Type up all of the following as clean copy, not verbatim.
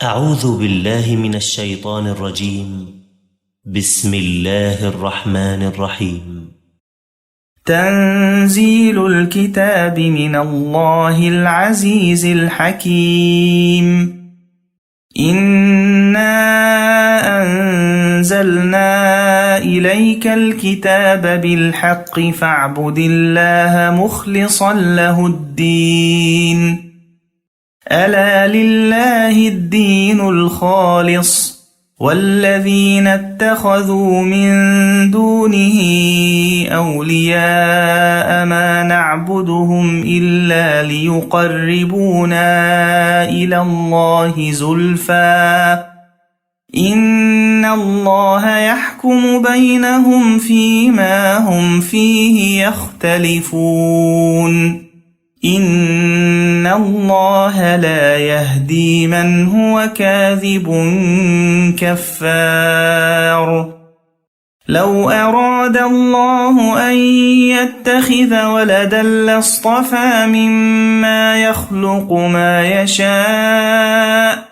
أعوذ بالله من الشيطان الرجيم. بسم الله الرحمن الرحيم. تنزيل الكتاب من الله العزيز الحكيم. إنا أنزلنا إليك الكتاب بالحق فاعبد الله مخلصا له الدين. ألا لله الدين الخالص والذين اتخذوا من دونه أولياء ما نعبدهم إلا ليقربونا إلى الله زلفى إن الله يحكم بينهم فيما هم فيه يختلفون. إن الله لا يهدي من هو كاذب كفار. لو أراد الله أن يتخذ ولدا لاصطفى مما يخلق ما يشاء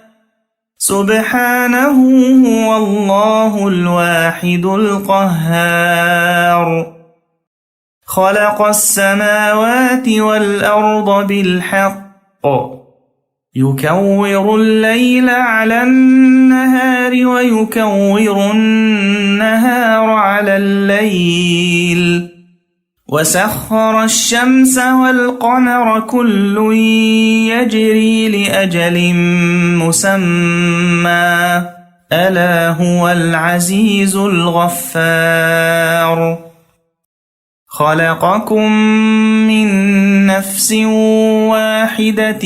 سبحانه هو الله الواحد القهار. خلق السماوات والأرض بالحق يكور الليل على النهار ويكور النهار على الليل وسخر الشمس والقمر كل يجري لأجل مسمى ألا هو العزيز الغفار. خلقكم من نفس واحدة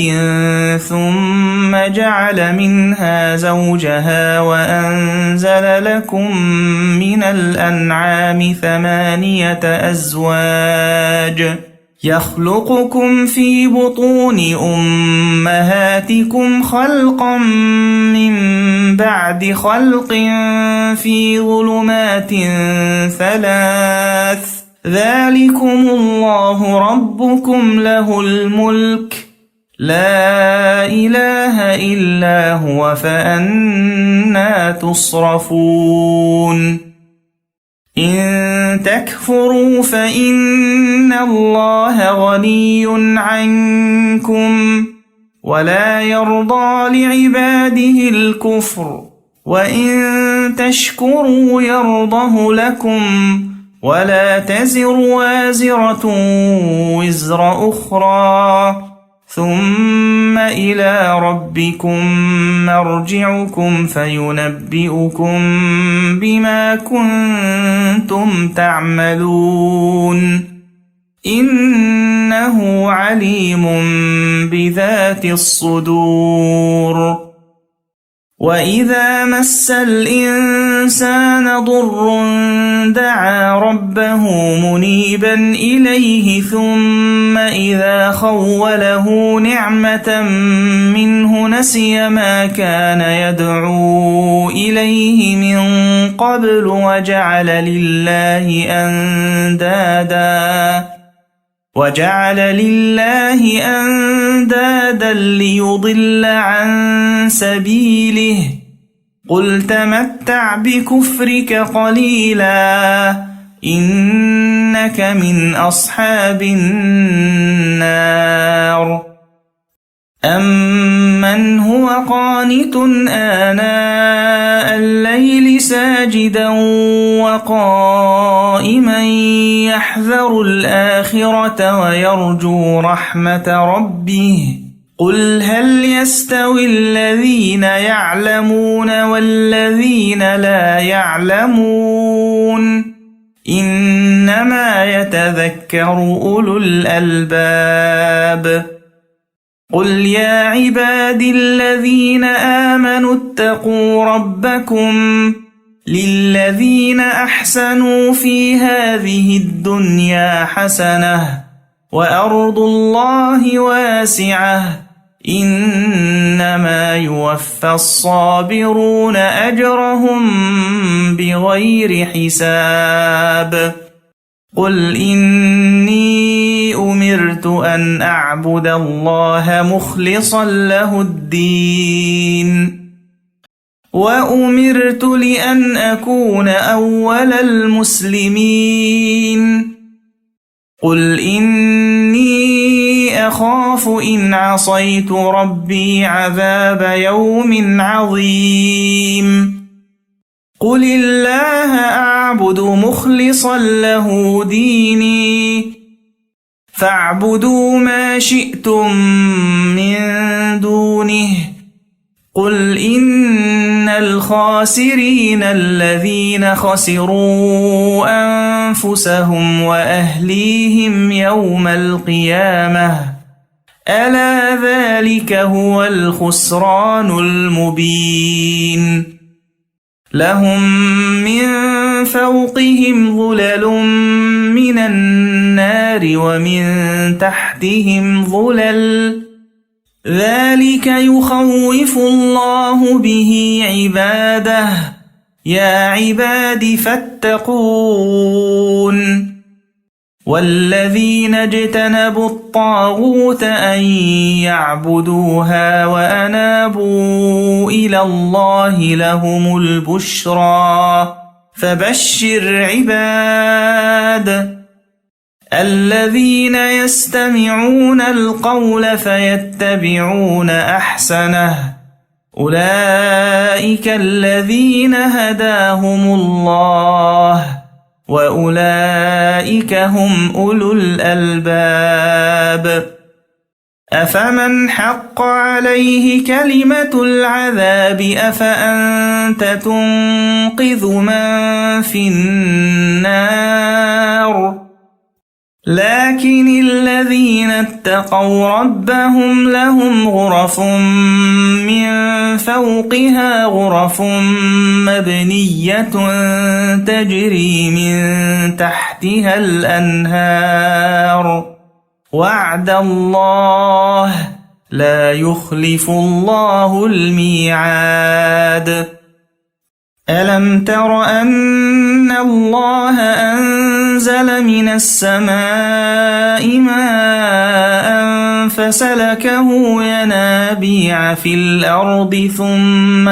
ثم جعل منها زوجها وأنزل لكم من الأنعام 8 أزواج يخلقكم في بطون أمهاتكم خلقا من بعد خلق في ظلمات 3 ذلكم الله ربكم له الملك لا إله إلا هو فأنى تصرفون. إن تكفروا فإن الله غني عنكم ولا يرضى لعباده الكفر وإن تشكروا يرضه لكم ولا تزر وازرة وزر أخرى ثم إلى ربكم مرجعكم فينبئكم بما كنتم تعملون إنه عليم بذات الصدور. وإذا مس الإنسان ضر دعا ربه منيبا إليه ثم إذا خوله نعمة منه نسي ما كان يدعو إليه من قبل وجعل لله أندادا ليضل عن سبيله قل تمتع بكفرك قليلا إنك من أصحاب النار. أمن هو قانت آناء الليل ساجدا وقائما يحذر الآخرة ويرجو رحمة ربه قل هل يستوي الذين يعلمون والذين لا يعلمون إنما يتذكر أولو الألباب. قل يا عبادي الذين آمنوا اتقوا ربكم للذين أحسنوا في هذه الدنيا حسنة وأرض الله واسعة إنما يوفى الصابرون أجرهم بغير حساب. قل إني أمرت أن أعبد الله مخلصا له الدين وأمرت لأن أكون أول المسلمين قل إني أخاف إن عصيت ربي عذاب يوم عظيم قل الله أعبد مخلصا له ديني فاعبدوا ما شئتم من دونه قل إن الخاسرين الذين خسروا أنفسهم وأهليهم يوم القيامة ألا ذلك هو الخسران المبين لهم من فوقهم ظلل من النار ومن تحتهم ظلل ذلك يخوف الله به عباده يا عباد فاتقون والذين اجتنبوا الطاغوت أن يعبدوها وأنابوا إلى الله لهم البشرى فبشر عباد الذين يستمعون القول فيتبعون أحسنه أولئك الذين هداهم الله وأولئك هم أولو الألباب أفمن حق عليه كلمة العذاب أفأنت تنقذ من في النار لكن الذين اتقوا ربهم لهم غرف من فوقها غرف مبنية تجري من تحتها الأنهار وعد الله لا يخلف الله الميعاد ألم تر أن الله أنزل من السماء ماء فسلكه ينابيع في الأرض ثم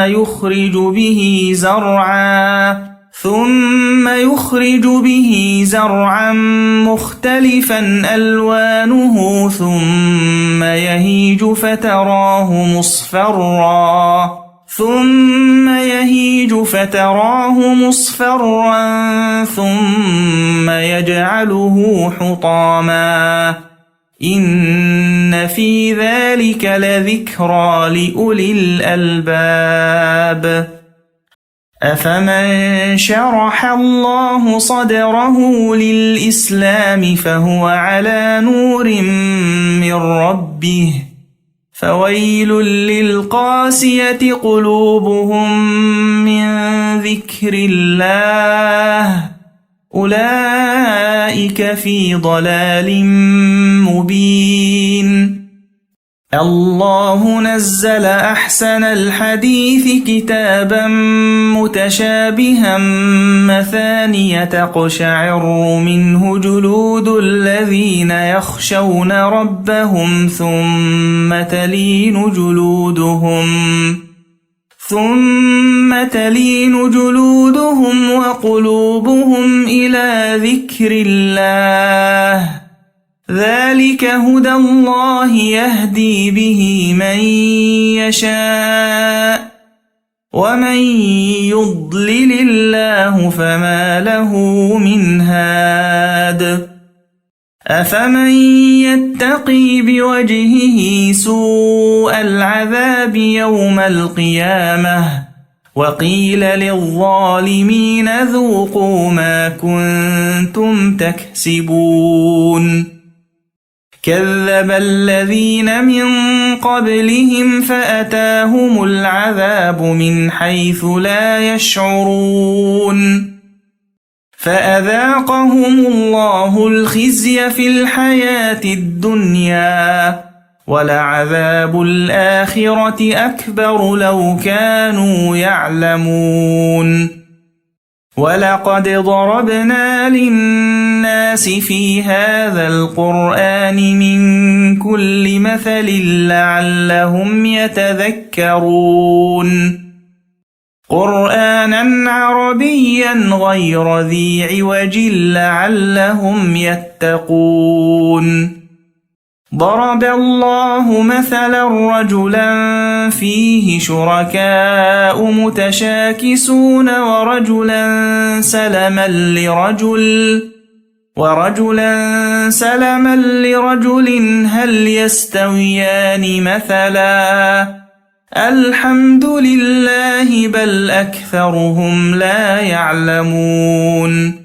يخرج به زرعا مختلفا ألوانه ثم يهيج فتراه مصفرا ثم يجعله حطاما إن في ذلك لذكرى لأولي الألباب أفمن شرح الله صدره للإسلام فهو على نور من ربه فويل للقاسية قلوبهم من ذكر الله أولئك في ضلال مبين الله نزل أحسن الحديث كتابا متشابها مثانية تقشعر منه جلود الذين يخشون ربهم ثم تلين جلودهم وقلوبهم إلى ذكر الله ذلك هدى الله يهدي به من يشاء ومن يضلل الله فما له من هاد أفمن يتقي بوجهه سوء العذاب يوم القيامة وقيل للظالمين ذوقوا ما كنتم تكسبون كذب الذين من قبلهم فأتاهم العذاب من حيث لا يشعرون فأذاقهم الله الخزي في الحياة الدنيا ولعذاب الآخرة أكبر لو كانوا يعلمون ولقد ضربنا للناس في هذا القرآن من كل مثل لعلهم يتذكرون قرآنا عربيا غير ذي عوج لعلهم يتقون. ضرب الله مثلا رجلا فيه شركاء متشاكسون ورجلا سلما لرجل هل يستويان مثلا الحمد لله بل أكثرهم لا يعلمون.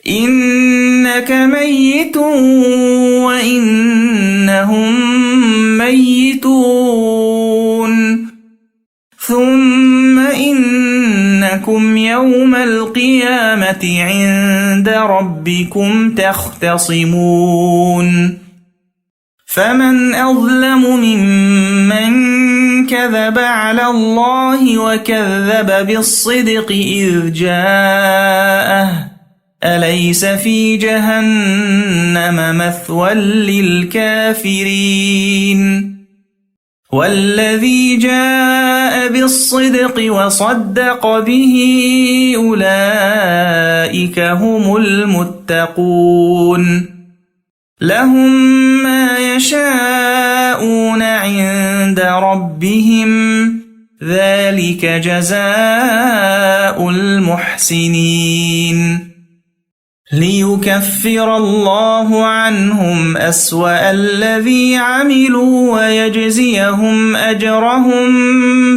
إنك ميت وإنهم ميتون ثم إنكم يوم القيامة عند ربكم تختصمون. فمن أظلم ممن كذب على الله وكذب بالصدق إذ جاءه أليس في جهنم مثوى للكافرين. والذي جاء بالصدق وصدق به أولئك هم المتقون. لهم ما يشاءون عند ربهم ذلك جزاء المحسنين. ليكفر الله عنهم أسوأ الذي عملوا ويجزيهم أجرهم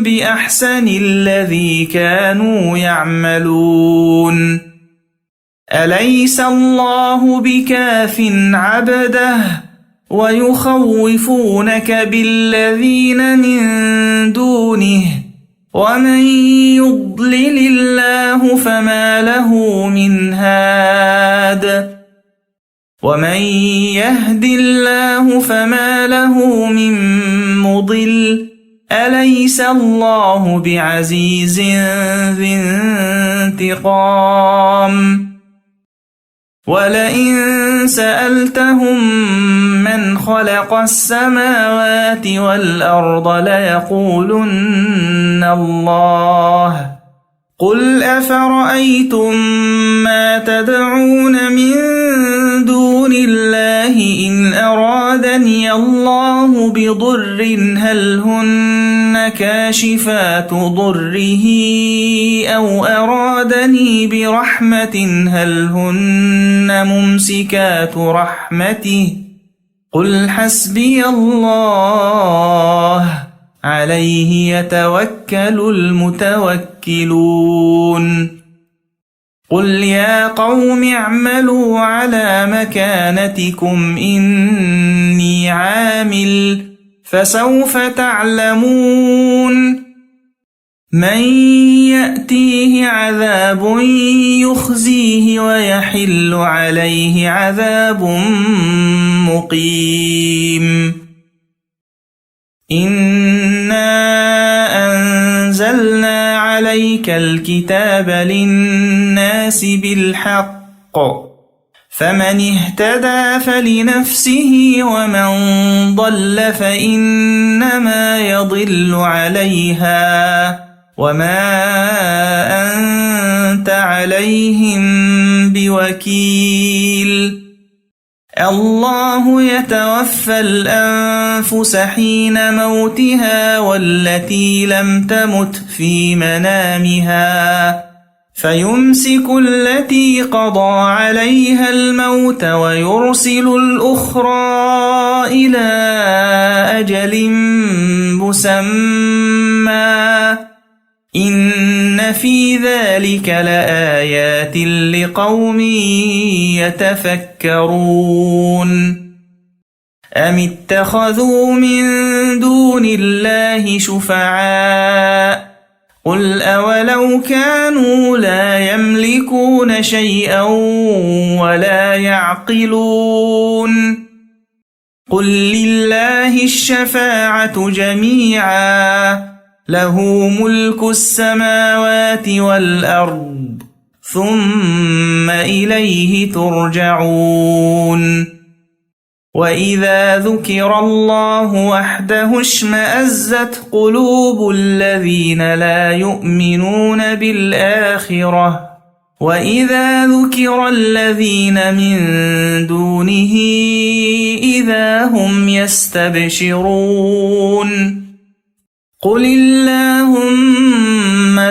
بأحسن الذي كانوا يعملون. أليس الله بكاف عبده ويخوفونك بالذين من دونه ومن يضلل الله فما له من هاد ومن يهد الله فما له من مضل. أليس الله بعزيز ذي انتقام. ولئن سألتهم من خلق السماوات والأرض ليقولن الله. قل أفرأيتم ما تدعون من دون الله إن أرادني الله بضر هل هن كاشفات ضره أو أرادني برحمة هل هن ممسكات رحمته. قل حسبي الله عليه يتوكل المتوكلون. قل يا قوم اعملوا على مكانتكم إني عامل فسوف تعلمون من يأتيه عذاب يخزيه ويحل عليه عذاب مقيم. إنا أنزلنا عليك الكتاب للناس بالحق فمن اهتدى فلنفسه ومن ضل فإنما يضل عليها وما أنت عليهم بوكيل. الله يتوفى الأنفس حين موتها والتي لم تمت في منامها فيمسك التي قضى عليها الموت ويرسل الأخرى إلى أجل مسمى إن في ذلك لآيات لقوم يتفكرون. أم اتخذوا من دون الله شفعاء قل أولو كانوا لا يملكون شيئا ولا يعقلون. قل لله الشفاعة جميعا له ملك السماوات والأرض ثم إليه ترجعون. وإذا ذكر الله وحده اشمأزت قلوب الذين لا يؤمنون بالآخرة وإذا ذكر الذين من دونه إذا هم يستبشرون قل اللهم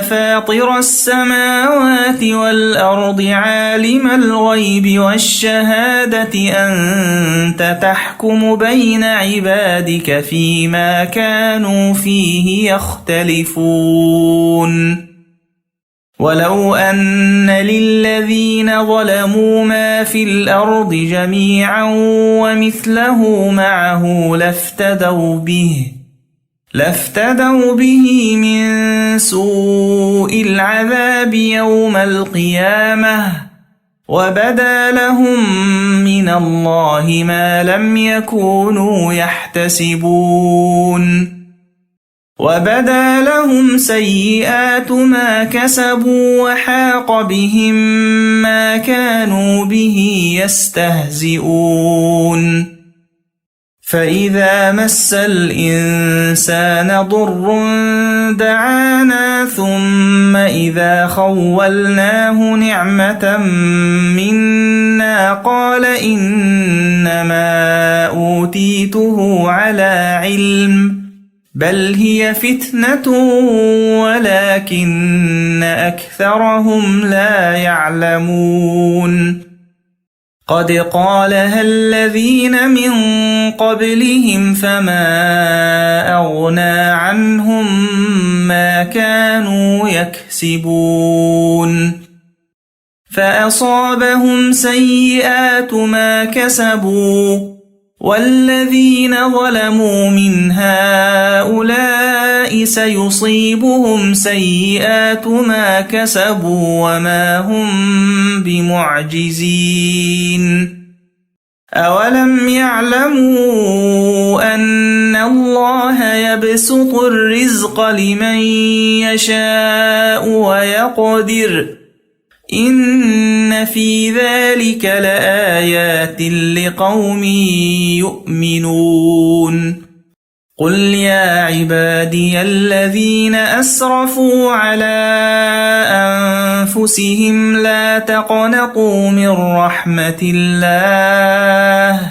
فاطر السماوات والأرض عالم الغيب والشهادة أنت تحكم بين عبادك فيما كانوا فيه يختلفون ولو أن للذين ظلموا ما في الأرض جميعا ومثله معه لافتدوا به من سوء العذاب يوم القيامة وبدا لهم من الله ما لم يكونوا يحتسبون وبدا لهم سيئات ما كسبوا وحاق بهم ما كانوا به يستهزئون فإذا مس الإنسان ضر دعانا ثم إذا خولناه نعمة منا قال إنما أوتيته على علم بل هي فتنة ولكن أكثرهم لا يعلمون قد قالها الذين من قبلهم فما أغنى عنهم ما كانوا يكسبون فأصابهم سيئات ما كسبوا والذين ظلموا من هؤلاء سيصيبهم سيئات ما كسبوا وما هم بمعجزين أولم يعلموا أن الله يبسط الرزق لمن يشاء ويقدر إن في ذلك لآيات لقوم يؤمنون قل يا عبادي الذين أسرفوا على أنفسهم لا تقنطوا من رحمة الله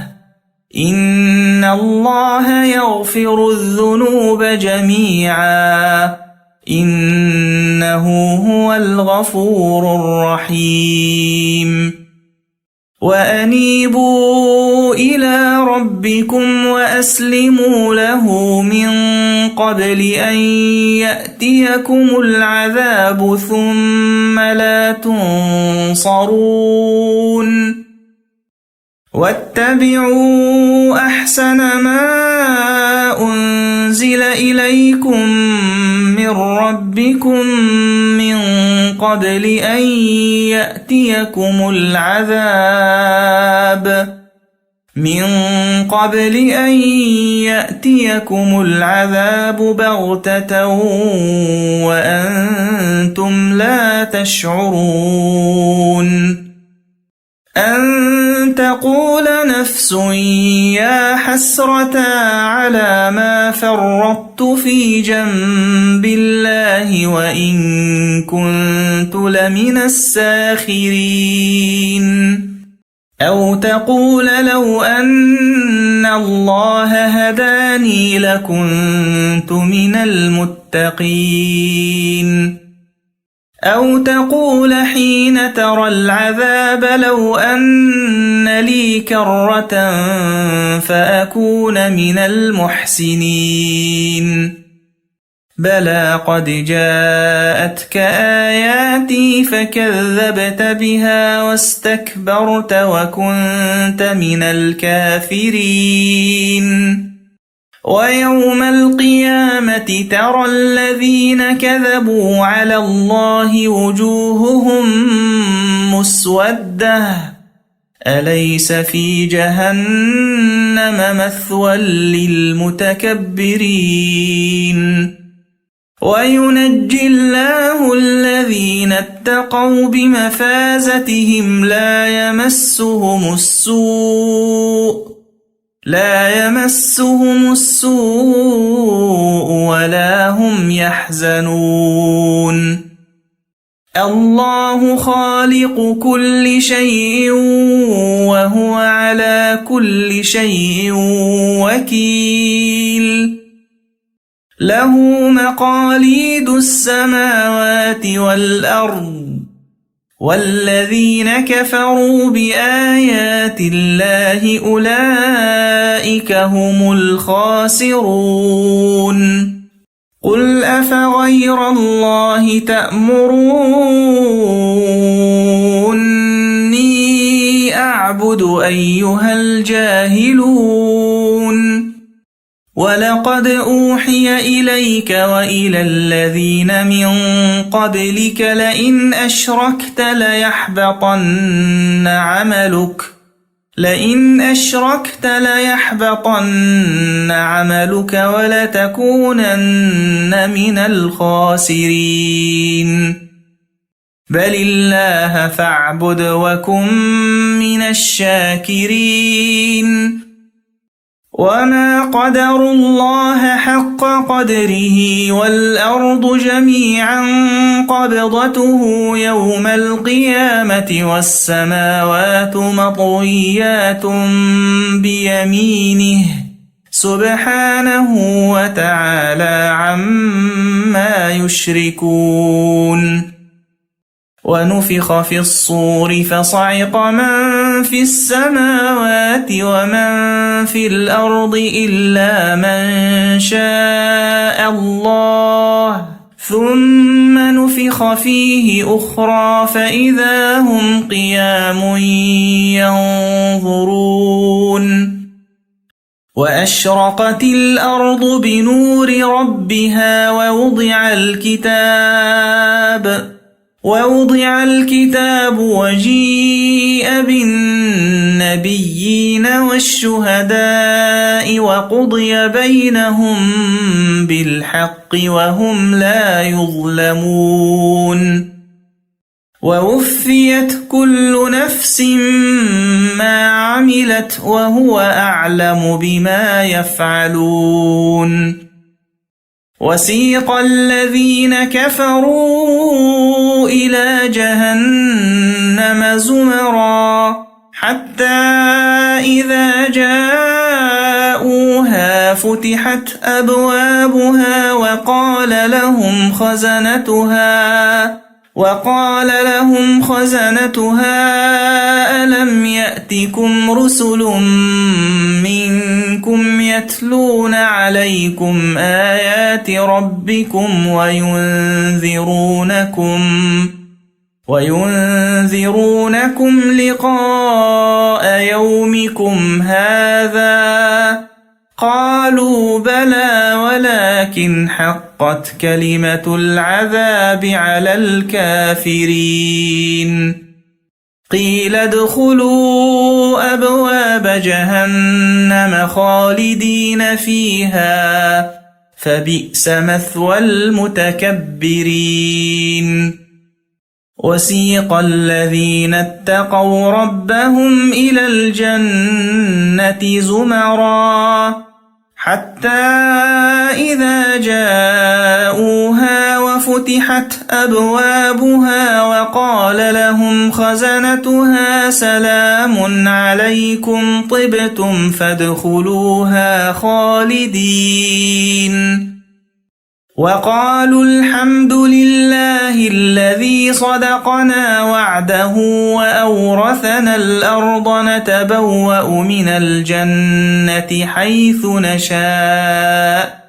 إن الله يغفر الذنوب جميعا إنه هو الغفور الرحيم وأنيبوا إلى ربكم وأسلموا له من قبل أن يأتيكم العذاب ثم لا تنصرون واتبعوا أحسن ما أنزل إليكم من ربكم من قبل أن يأتيكم العذاب بغتة وأنتم لا تشعرون أن تقول نفس يا حسرة على ما فرطت في جنب الله وإن كنت لمن الساخرين أو تقول لو أن الله هداني لكنت من المتقين أو تقول حين ترى العذاب لو أن لي كرة فأكون من المحسنين بلى قد جاءتك آياتي فكذبت بها واستكبرت وكنت من الكافرين ويوم القيامة ترى الذين كذبوا على الله وجوههم مسودة أليس في جهنم مثوى للمتكبرين وينجي الله الذين اتقوا بمفازتهم لا يمسهم السوء لا يمسهم السوء ولا هم يحزنون الله خالق كل شيء وهو على كل شيء وكيل له مقاليد السماوات والأرض والذين كفروا بآيات الله أولئك هم الخاسرون قل أفغير الله تأمروني أعبد أيها الجاهلون ولقد أوحي إليك وإلى الذين من قبلك لئن أشركت ليحبطن عملك ولتكونن من الخاسرين بل الله فاعبد وكن من الشاكرين وما قدروا الله حق قدره والأرض جميعا قبضته يوم القيامة والسماوات مطويات بيمينه سبحانه وتعالى عما يشركون ونفخ في الصور فصعق من في السماوات ومن في الأرض إلا من شاء الله ثم نفخ فيه أخرى فإذا هم قيام ينظرون وأشرقت الأرض بنور ربها ووضع الكتاب وجيء بالنبيين والشهداء وقضي بينهم بالحق وهم لا يظلمون ووفيت كل نفس ما عملت وهو أعلم بما يفعلون وسيق الذين كفروا إلى جهنم زمرا حتى إذا جاءوها فتحت أبوابها وقال لهم خزنتها ألم يأتكم رسل منكم يتلون عليكم آيات ربكم وينذرونكم لقاء يومكم هذا قالوا بلى ولكن حقت كلمة العذاب على الكافرين قيل ادخلوا أبواب جهنم خالدين فيها فبئس مثوى المتكبرين وسيق الذين اتقوا ربهم إلى الجنة زمرا حتى إذا جاءوها وفتحت أبوابها وقال لهم خزنتها سلام عليكم طبتم فادخلوها خالدين وقالوا الحمد لله الذي صدقنا وعده وأورثنا الأرض نتبوأ من الجنة حيث نشاء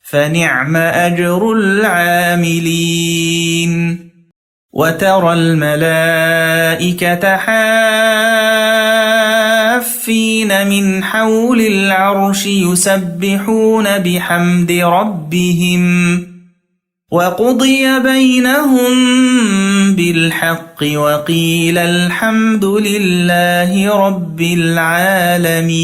فنعم أجر العاملين وترى الملائكة حافين من حول العرش يسبحون بحمد ربهم وقضي بينهم بالحق وقيل الحمد لله رب العالمين